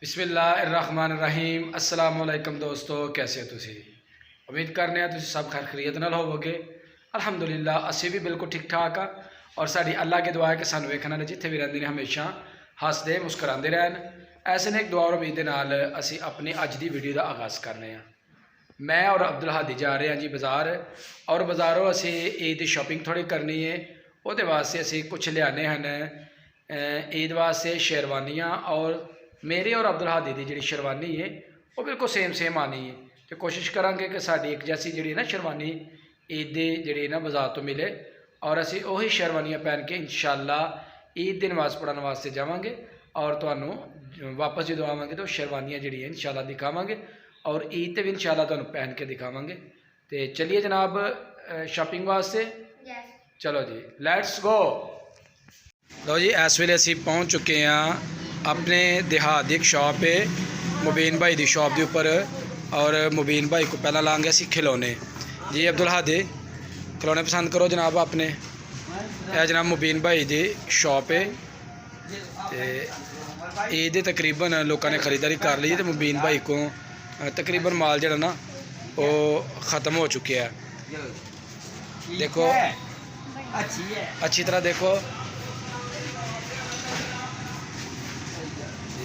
बिस्मिल्लाहिर्रहमानिर्रहीम अस्सलाम वालेकुम दोस्तों, कैसे हो तुसी? उम्मीद करने तुसी सब खैर खैरियत नाल होवोगे। अल्हम्दुलिल्लाह असी भी बिल्कुल ठीक ठाक हाँ। और साड़ी अल्लाह की दुआ है कि सानू वेखण वाले जिथे भी रहिंदे ने हमेशा हसदे मुस्कुराते रहन। ऐसे ने एक दुआ और उम्मीद दे नाल असी अपनी अज की वीडियो का आगाज़ करने। मैं और अब्दुल हादी जा रहे हैं जी बाज़ार, और बाज़ारों असी ईद की शॉपिंग थोड़ी करनी है। वो वास्ते असी कुछ लियाने हैं ईद वास्ते शेरवानियाँ, और मेरी और अब्दुल हादी की जी शेरवानी है वो बिल्कुल सेम आनी है। तो कोशिश करांगे कि साड़ी एक जैसी जी ना शेरवानी ईद की जी ना बाज़ार तो मिले, और असी उही शेरवानियाँ पहन के इंशाअल्लाह ईद की नमाज़ पढ़ने वास्ते जावांगे। और तुहानू वापस जो आवांगे तो शेरवानियाँ जी इंशाअल्लाह दिखावांगे, और ईद ते भी इंशाअल्लाह तुहानू पहन के दिखावांगे। तो चलिए जनाब शॉपिंग वास्ते। चलो जी लैट्स गो। लो जी इस वेले असी पहुँच चुके हैं अपने देहात की एक शॉप है मुबीन भाई की शॉप के उपर, और मुबीन भाई को पहला लाँगे असी खिलौने। जी अब्दुल हादी खिलौने पसंद करो जनाब आपने। यह जनाब मुबीन भाई की शॉप है। ईद तकरीबन लोगों ने खरीदारी कर ली, तो मुबीन भाई को तकरीबन माल जरा ना वो ख़त्म हो चुके हैं। देखो अच्छी तरह देखो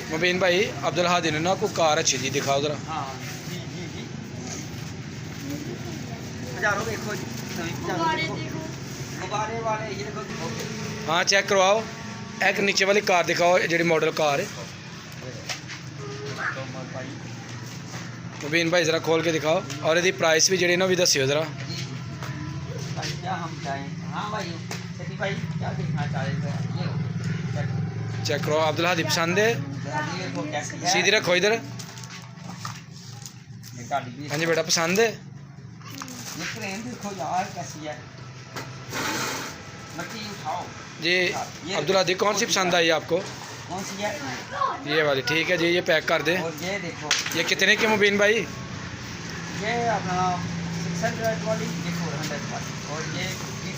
मुबीन भाई अब्दुल हादी ने ना कोई कार अच्छी जी दिखाओ जरा। हाँ चेक करवाओ, एक नीचे वाली कार दिखाओ जी मॉडल कार है। मुबीन भाई ज़रा खोल के दिखाओ, और यदि प्राइस भी जी ना भी दसियो ज़रा। चेक करो अब्दुल हादी पसंद है? सीधी रखो इधर। हाँ जी बेटा पसंद है? जी अब्दुल हादी कौन सी पसंद आई आपको? ये वाली ठीक है जी, ये पैक कर दें। ये कितने की मुबीन भाई? ये अपना 600 वाली, ये 400 वाली, और ये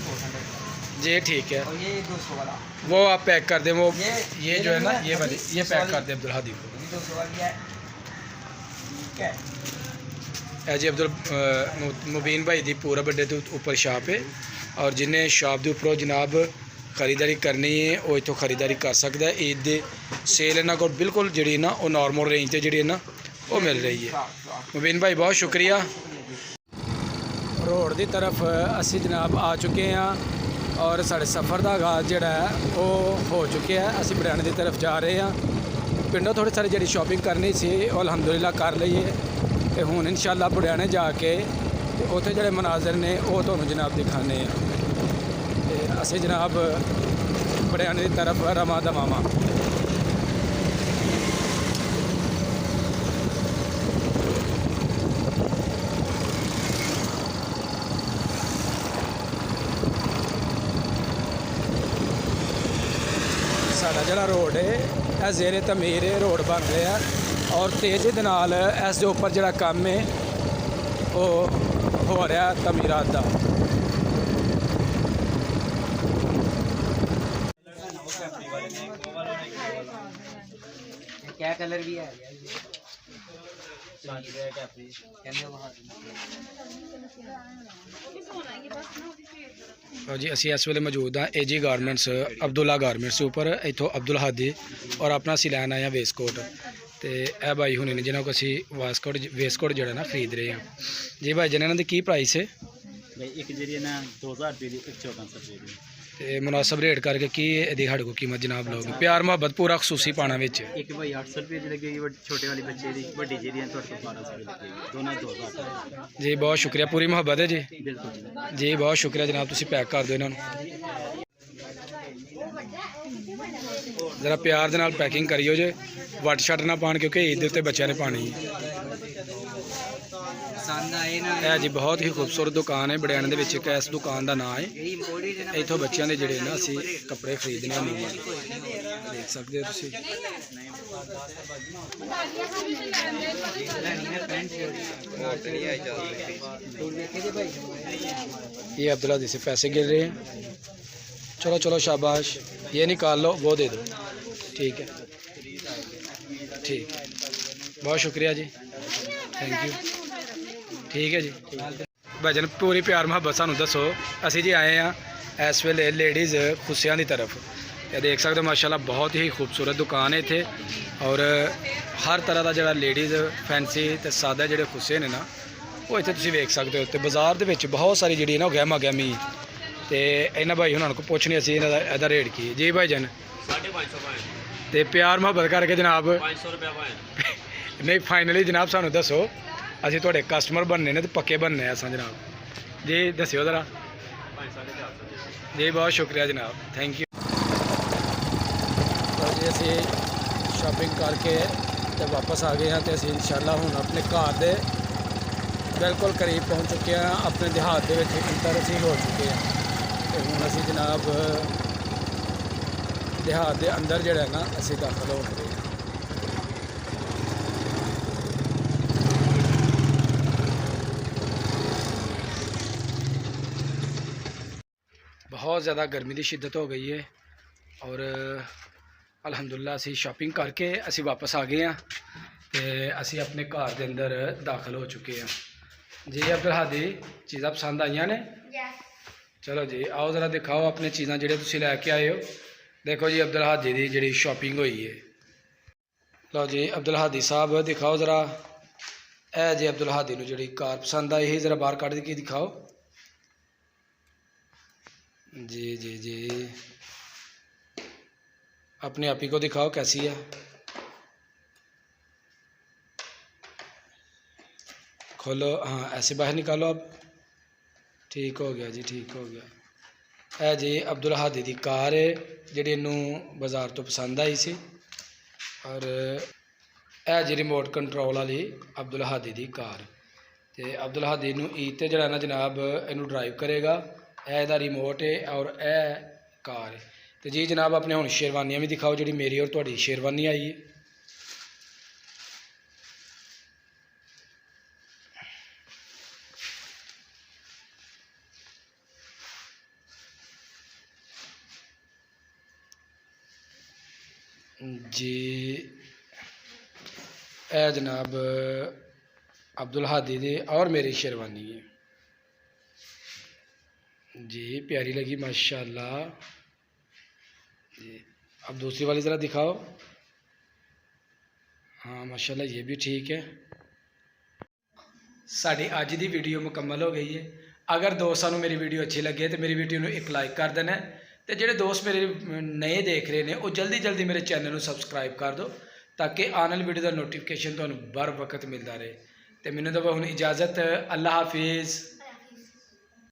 400 जी ठीक है। और ये 200 वाला वो आप पैक कर दें। वो ये जो है ना ये वाली ये पैक कर दें अब्दुल हादी को। 200 वाली है, ठीक है जी। अब्दुल मुबीन भाई की पूरा बड्डे के उपर शॉप है, और जिन्हें शॉप के उपरों जनाब खरीदारी करनी है वो इतों खरीदारी कर सकता है। ईद दे सेल इन्होंने को बिल्कुल जी ना वो नॉर्मल रेंज से जी ना वो मिल रही है। मुबीन भाई बहुत शुक्रिया। रोड की तरफ असी जनाब आ चुके हैं, और साढ़े सफ़र का आगाज़ जोड़ा है वो हो चुके हैं। असी बड़ियाने की तरफ जा रहे हैं। पिंडों थोड़ी सारी जी शॉपिंग करनी सी वो अलहमदुलिल्लाह कर ली है। तो हुण इंशाअल्लाह बड़ियाने जाके उत्थे जोड़े मनाजर ने वो तुहानू जनाब दिखाने। असी जनाब बड़ियाने की तरफ रवा दवावां। साडा जिहड़ा रोड है यह ज़ेरे तमीर रोड बन रहा है, और तेज़ी दे नाल इस दे उपर जिहड़ा काम है वो हो रहा तमीरात का। क्या कलर भी है जी असी इस वेले मौजूद हाँ एजी गारमेंट्स अब्दुल्ला गारमेंट्स ऊपर। इतों अब्दुल हादी और अपना असी लैन आए हैं वेस्टकोट। तो यह भाई हुने ने जिन्होंने को असी वेस्टकोट जो ना खरीद रहे हैं। जी भाई जिन्होंने इन्होंने की प्राइस है? एक जी ना 2000 रुपये की, एक 1400 रुपये की। तो मुनासब रेट करके की साढ़े को कीमत जनाब लोग प्यार मुहब्बत पूरा खसूसी पाना बिच। एक भाई 800 रुपये की लगेगी छोटे वाली बच्चे की, बड़ी जी 1200 रुपये दोनों 2000। जी बहुत शुक्रिया, पूरी मुहब्बत है जी। बिल्कुल जी बहुत शुक्रिया जनाब, तुम पैक कर दो इन्होंने ज़रा प्यार के नाल पैकिंग करियो जे, वट शट ना पान क्योंकि ईद के उत्ते बच्चों ने पानी है जी। बहुत ही खूबसूरत दुकान है बड़ियाने दे विच। इस दुकान का नाम है। इतों बच्चों के जोड़े ना असी कपड़े खरीदने देख सकते हो तुसीं। ये अब्दुल्ला दी से पैसे गिर रहे हैं। चलो चलो शाबाश, ये निकाल लो, वो दे दो। ठीक है ठीक है। बहुत शुक्रिया जी, थैंक यू। ठीक है जी भाईजान, पूरी प्यार मुहब्बत सानू दसो। असी जी आए हैं इस वेले लेडीज़ खुसियां की तरफ। ये देख सकते हो माशाल्लाह बहुत ही खूबसूरत दुकान है इत्थे, और हर तरह का जो लेडीज़ फैंसी तो सादा जोड़े खुसे ने ना वो इत्थे तुसीं वेख सकते हो। तो बाज़ार दे विच बहुत सारी जी ना गहमा गहमी, तो इन्होंने भाई उन्होंने को पुछनी असी इहदा रेट की जी भाईजान। 550 तो प्यार मुहब्बत करके जनाब 500 रुपया नहीं फाइनली जनाब सानू दसो, असी तुहाडे कस्टमर बनने ने तो पक्के बनने असां जनाब जी, दस्सिओ जरा जी। बहुत शुक्रिया जनाब, थैंक यू। तो जी असी शॉपिंग करके तो वापस आ गए हैं, तो असी इंशाल्लाह हुण अपने घर दे बिल्कुल करीब पहुँच चुके हैं, अपने देहात दे विच अंदर असी हो चुके हैं। तो हुण असी जनाब देहात दे अंदर जिहड़ा है ना असी दाखल हो गए। बहुत ज़्यादा गर्मी की शिद्दत हो गई है, और अल्हम्दुलिल्लाह असी शॉपिंग करके असी वापस आ गए हैं, तो असी अपने घर के अंदर दाखिल हो चुके हैं जी। अब्दुल हादी चीज़ां पसंद आईयां ने? चलो जी आओ ज़रा दिखाओ अपनी चीज़ां जिहड़े तुसीं लैके आए हो। देखो जी अब्दुल हादी की जी शॉपिंग हुई है। लो जी अब्दुल हादी साहब दिखाओ ज़रा, ए जी अब्दुल हादी नूं जी कार पसंद आई ही, ज़रा बाहर कढ़ के दिखाओ जी जी जी। अपने आप ही को दिखाओ कैसी है, खोलो, हाँ ऐसे बाहर निकालो अब। ठीक हो गया जी, ठीक हो गया। है जी अब्दुल हादी की कार है जी, इनू बाज़ार तो पसंद आई सी, और है जी रिमोट कंट्रोल वाली अब्दुल हादी की कार। तो अब्दुल हादी नू ईद ते जड़ा ना जनाब इनू ड्राइव करेगा, यदा रिमोट है और ए कार है। तो जी जनाब अपने हुण शेरवानियाँ भी दिखाओ, जी मेरी और तुहाडी शेरवानी आई है। जी ए जनाब अब्दुल हादी दी और मेरी शेरवानी है जी, प्यारी लगी माशाल्लाह जी। अब दूसरी वाली ज़रा दिखाओ, हाँ माशाल्लाह ये भी ठीक है। साड़ी अज की वीडियो मुकम्मल हो गई है। अगर दोस्तों को मेरी वीडियो अच्छी लगे तो मेरी वीडियो को एक लाइक कर देना, तो जोड़े दोस्त मेरे नए देख रहे हैं वो जल्दी जल्दी मेरे चैनल को सबसक्राइब कर दो, ताकि आने वाली वीडियो का नोटिफिकेशन तुम्हें बर वक्त मिलता रहे। तो मैंने दबा हुण इजाज़त, अल्लाह हाफिज़।